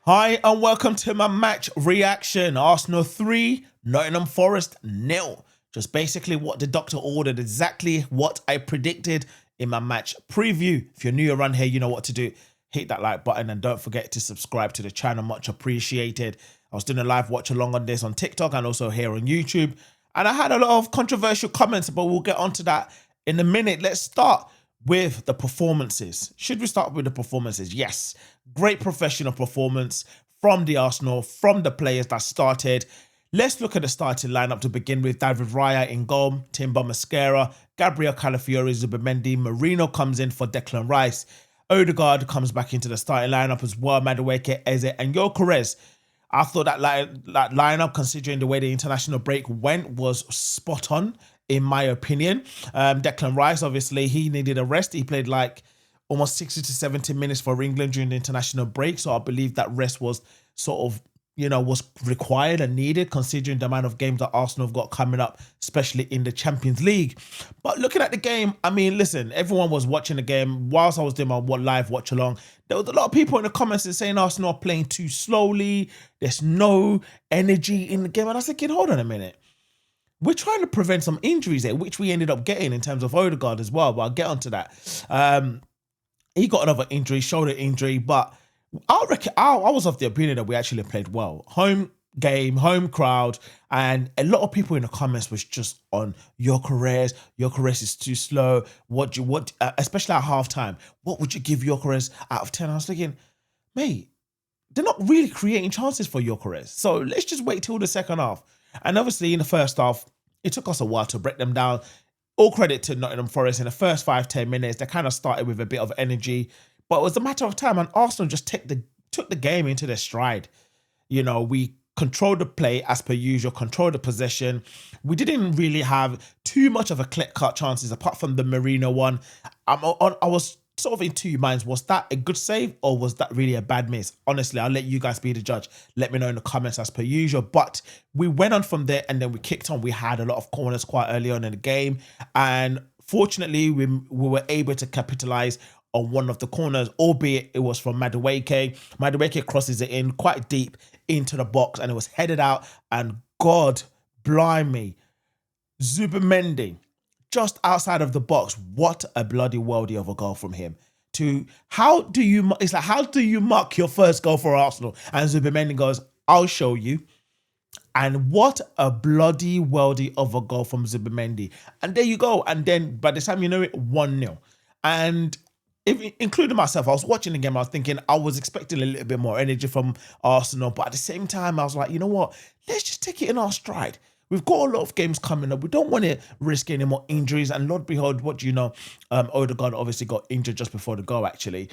Hi and welcome to my match reaction. Arsenal 3, Nottingham Forest 0. Just basically what the doctor ordered, exactly what I predicted in my match preview. If you're new around here, you know what to do. Hit that like button and don't forget to subscribe to the channel, much appreciated. I was doing a live watch along on this on TikTok and also here on YouTube. And I had a lot of controversial comments, but we'll get onto that in a minute. Let's start with the performances. Should we start with the performances? Yes. Great professional performance from the Arsenal, from the players that started. Let's look at the starting lineup to begin with. David Raya in goal, Timber Mascara, Gabriel Calafiori, Zubimendi, Marino comes in for Declan Rice. Odegaard comes back into the starting lineup as well. Eberechi Eze and Gyokeres. I thought that lineup, considering the way the international break went, was spot on, in my opinion. Declan Rice, obviously, he needed a rest. He played like almost 60 to 70 minutes for England during the international break. So I believe that rest was sort of, was required and needed, considering the amount of games that Arsenal have got coming up, especially in the Champions League. But looking at the game, I mean, listen, everyone was watching the game. Whilst I was doing my live watch along, there was a lot of people in the comments saying Arsenal are playing too slowly. There's no energy in the game. And I was thinking, hold on a minute. We're trying to prevent some injuries there, which we ended up getting in terms of Odegaard as well. But I'll get onto that. He got another injury, shoulder injury, but I was of the opinion that we actually played well. Home game, home crowd, and a lot of people in the comments was just on Gyokeres. Gyokeres is too slow. Especially at halftime, what would you give Gyokeres out of 10? I was thinking, mate, they're not really creating chances for Gyokeres. So let's just wait till the second half. And obviously in the first half, it took us a while to break them down. All credit to Nottingham Forest. In the first 5-10 minutes, they kind of started with a bit of energy, but it was a matter of time, and Arsenal just took the game into their stride. We controlled the play as per usual, controlled the possession. We didn't really have too much of a clear-cut chances, apart from the Marino one. I was sort of in two minds. Was that a good save or was that really a bad miss? Honestly, I'll let you guys be the judge. Let me know in the comments as per usual. But we went on from there and then we kicked on. We had a lot of corners quite early on in the game. And fortunately, we were able to capitalize on one of the corners, albeit it was from Madueke. Madueke crosses it in quite deep into the box and it was headed out. And God blimey, Zubimendi, just outside of the box. What a bloody worldie of a goal from him. How do you mark your first goal for Arsenal? And Zubimendi goes, I'll show you. And what a bloody worldie of a goal from Zubimendi. And there you go. And then by the time you know it, 1-0. And including myself, I was watching the game, I was thinking I was expecting a little bit more energy from Arsenal. But at the same time, I was like, you know what? Let's just take it in our stride. We've got a lot of games coming up. We don't want to risk any more injuries. And Lord behold, what do you know? Odegaard obviously got injured just before the goal, actually.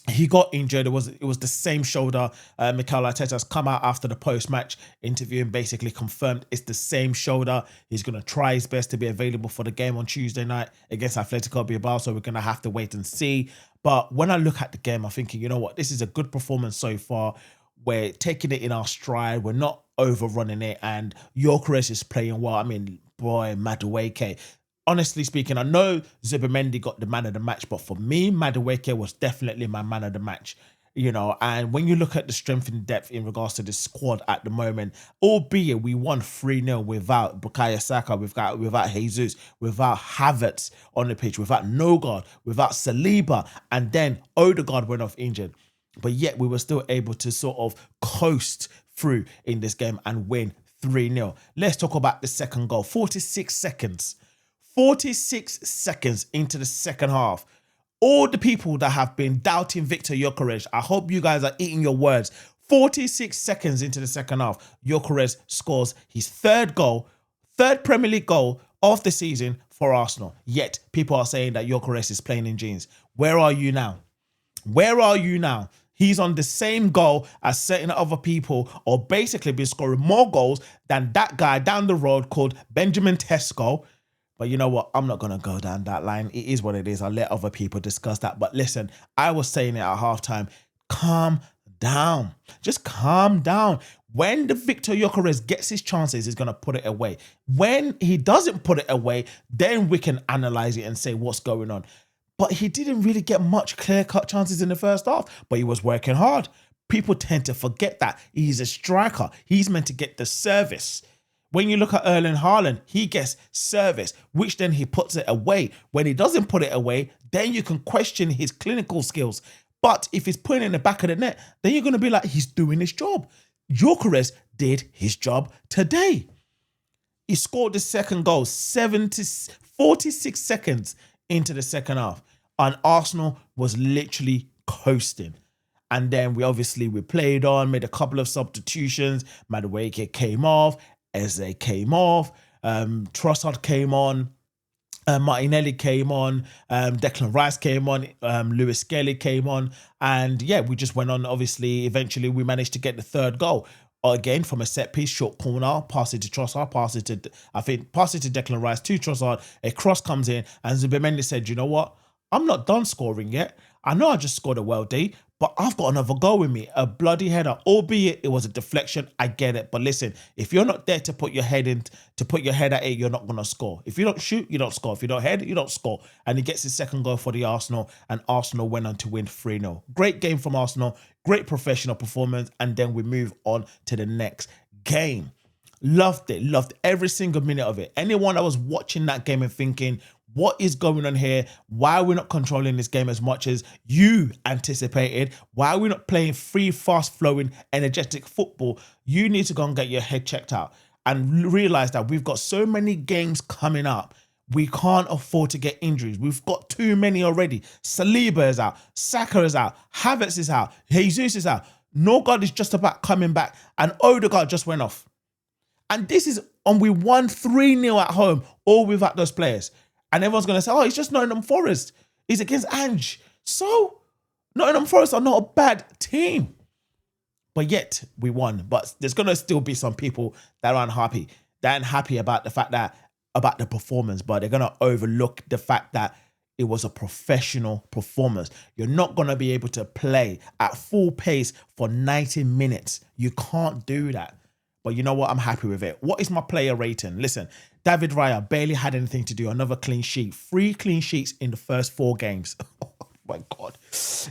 He got injured. It was the same shoulder. Mikel Arteta has come out after the post-match interview and basically confirmed it's the same shoulder. He's going to try his best to be available for the game on Tuesday night against Atletico Bilbao, so we're going to have to wait and see. But when I look at the game, I'm thinking, you know what? This is a good performance so far. We're taking it in our stride. We're not overrunning it. And Gyokeres is playing well. I mean, boy, Madueke. Honestly speaking, I know Zubimendi got the man of the match, but for me, Madueke was definitely my man of the match. And when you look at the strength and depth in regards to the squad at the moment, albeit we won 3-0 without Bukayo Saka, without Jesus, without Havertz on the pitch, without Nogard, without Saliba, and then Odegaard went off injured. But yet we were still able to sort of coast through in this game and win 3-0. Let's talk about the second goal. 46 seconds. 46 seconds into the second half. All the people that have been doubting Victor Gyokeres, I hope you guys are eating your words. 46 seconds into the second half, Gyokeres scores his third Premier League goal of the season for Arsenal. Yet people are saying that Gyokeres is playing in jeans. Where are you now? Where are you now? He's on the same goal as certain other people, or basically been scoring more goals than that guy down the road called Benjamin Tesco. But you know what? I'm not going to go down that line. It is what it is. I'll let other people discuss that. But listen, I was saying it at halftime. Calm down. Just calm down. When the Victor Gyokeres gets his chances, he's going to put it away. When he doesn't put it away, then we can analyze it and say what's going on. But he didn't really get much clear-cut chances in the first half. But he was working hard. People tend to forget that he's a striker. He's meant to get the service. When you look at Erling Haaland, he gets service, which then he puts it away. When he doesn't put it away, then you can question his clinical skills. But if he's putting it in the back of the net, then you're going to be like, he's doing his job. Gyokeres did his job today. He scored the second goal 46 seconds into the second half. And Arsenal was literally coasting. And then we played on, made a couple of substitutions. Madueke came off. Eze came off. Trossard came on. Martinelli came on. Declan Rice came on. Lewis Skelly came on. And yeah, we just went on. Obviously, eventually we managed to get the third goal. Again, from a set piece, short corner, pass it to Trossard, pass it to Declan Rice, to Trossard. A cross comes in, and Zubimendi said, you know what? I'm not done scoring yet. I know I just scored a well day, but I've got another goal with me. A bloody header, albeit it was a deflection. I get it. But listen, if you're not there to put your head at it, you're not going to score. If you don't shoot, you don't score. If you don't head, you don't score. And he gets his second goal for the Arsenal, and Arsenal went on to win 3-0. Great game from Arsenal. Great professional performance. And then we move on to the next game. Loved it. Loved every single minute of it. Anyone that was watching that game and thinking, what is going on here? Why are we not controlling this game as much as you anticipated? Why are we not playing free, fast-flowing, energetic football? You need to go and get your head checked out and realize that we've got so many games coming up. We can't afford to get injuries. We've got too many already. Saliba is out. Saka is out. Havertz is out. Jesus is out. Norgard is just about coming back. And Odegaard just went off. And this is we won 3-0 at home, all without those players. And everyone's going to say, oh, it's just Nottingham Forest. He's against Ange. So, Nottingham Forest are not a bad team. But yet, we won. But there's going to still be some people that are unhappy. They're unhappy about the fact that, about the performance, but they're going to overlook the fact that it was a professional performance. You're not going to be able to play at full pace for 90 minutes. You can't do that. But you know what? I'm happy with it. What is my player rating? Listen, David Raya barely had anything to do. Another clean sheet. 3 clean sheets in the first 4 games. Oh my God.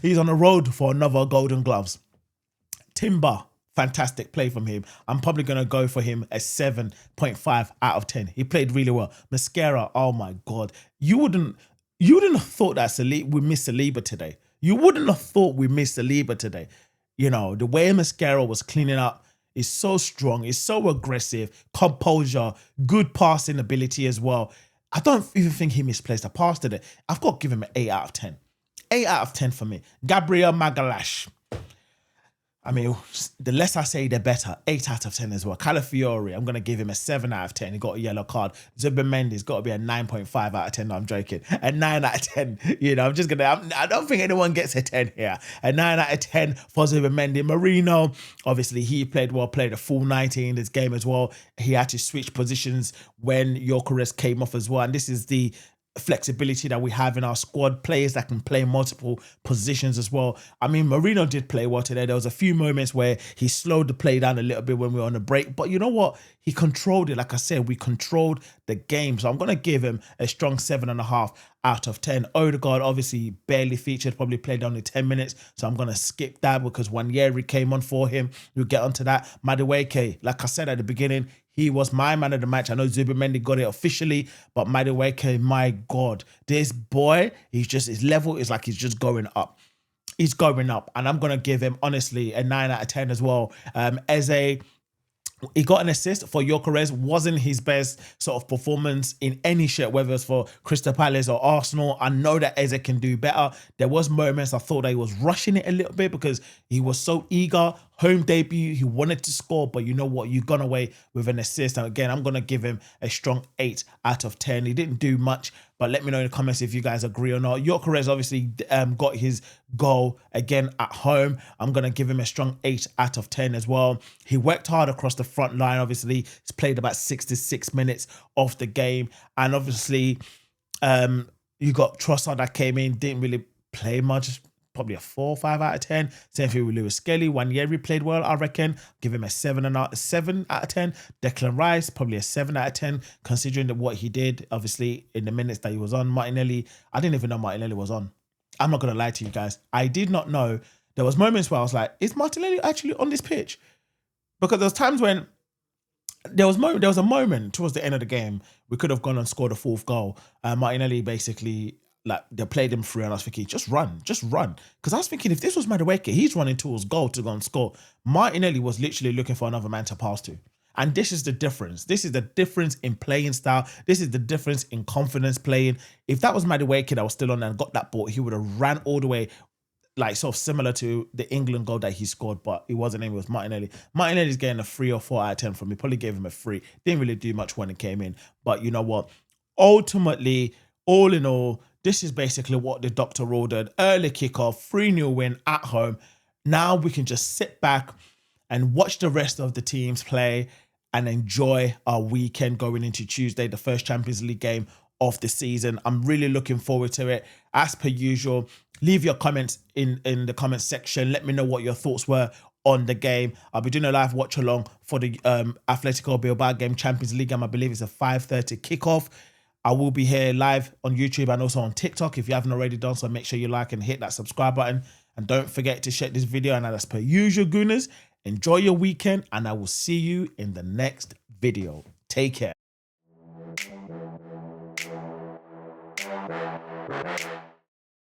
He's on the road for another Golden Gloves. Timber, fantastic play from him. I'm probably going to go for him a 7.5 out of 10. He played really well. Mascara, oh my God. You wouldn't have thought that we missed Saliba today. You wouldn't have thought we missed Saliba today. You know, the way Mascara was cleaning up, is so strong, is so aggressive, composure, good passing ability as well. I don't even think he misplaced a pass today. I've got to give him an 8 out of 10. 8 out of 10 for me. Gabriel Magalhaes. I mean, the less I say, the better. 8 out of 10 as well. Calafiori, I'm going to give him a 7 out of 10. He got a yellow card. Zubimendi's got to be a 9.5 out of 10. No, I'm joking. A 9 out of 10. You know, I don't think anyone gets a 10 here. A 9 out of 10 for Zubimendi. Marino, obviously, he played well, played a full 90 in this game as well. He had to switch positions when Gyokeres came off as well. And this is the flexibility that we have in our squad, players that can play multiple positions as well. I mean, Marino did play well today. There was a few moments where he slowed the play down a little bit when we were on the break, but you know what? He controlled it. Like I said, we controlled the game. So I'm going to give him a strong 7.5 out of 10. Odegaard obviously barely featured, probably played only 10 minutes. So I'm going to skip that because Wanyeri came on for him. We'll get onto that. Madueke, like I said at the beginning, he was my man of the match. I know Zubimendi got it officially, but Madueke, my God, this boy, his level is like he's just going up. He's going up. And I'm going to give him, honestly, a 9 out of 10 as well. Eze, he got an assist for Gyokeres. Wasn't his best sort of performance in any shirt, whether it's for Crystal Palace or Arsenal. I know that Eze can do better. There was moments I thought that he was rushing it a little bit because he was so eager. Home debut, he wanted to score, but you know what? You gone away with an assist. And again, I'm going to give him a strong 8 out of 10. He didn't do much, but let me know in the comments if you guys agree or not. Gyokeres obviously got his goal again at home. I'm going to give him a strong 8 out of 10 as well. He worked hard across the front line. Obviously, he's played about 66 minutes of the game. And obviously, you got Trossard that came in, didn't really play much. Probably a 4 or 5 out of 10. Same thing with Lewis Skelly. Wanyeri played well, I reckon. Give him a 7 out of 10. Declan Rice, probably a 7 out of 10, considering what he did, obviously, in the minutes that he was on. Martinelli, I didn't even know Martinelli was on. I'm not going to lie to you guys. I did not know there was moments where I was like, is Martinelli actually on this pitch? Because there was times when there was a moment towards the end of the game we could have gone and scored a fourth goal. Martinelli basically, like, they played him through, and I was thinking, just run. Because I was thinking, if this was Madueke, he's running towards goal to go and score. Martinelli was literally looking for another man to pass to. And this is the difference. This is the difference in playing style. This is the difference in confidence playing. If that was Madueke that was still on and got that ball, he would have ran all the way, like sort of similar to the England goal that he scored, but it wasn't him, it was Martinelli. Martinelli's getting a 3 or 4 out of 10 from me. Probably gave him a 3. Didn't really do much when it came in. But you know what? Ultimately, all in all, this is basically what the doctor ordered. Early kickoff, 3-0 win at home. Now we can just sit back and watch the rest of the teams play and enjoy our weekend going into Tuesday, the first Champions League game of the season. I'm really looking forward to it. As per usual, leave your comments in the comments section. Let me know what your thoughts were on the game. I'll be doing a live watch along for the Atletico Bilbao game, Champions League game. I believe it's a 5:30 kickoff. I will be here live on YouTube and also on TikTok. If you haven't already done so, make sure you like and hit that subscribe button. And don't forget to share this video. And as per usual, Gooners, enjoy your weekend, and I will see you in the next video. Take care.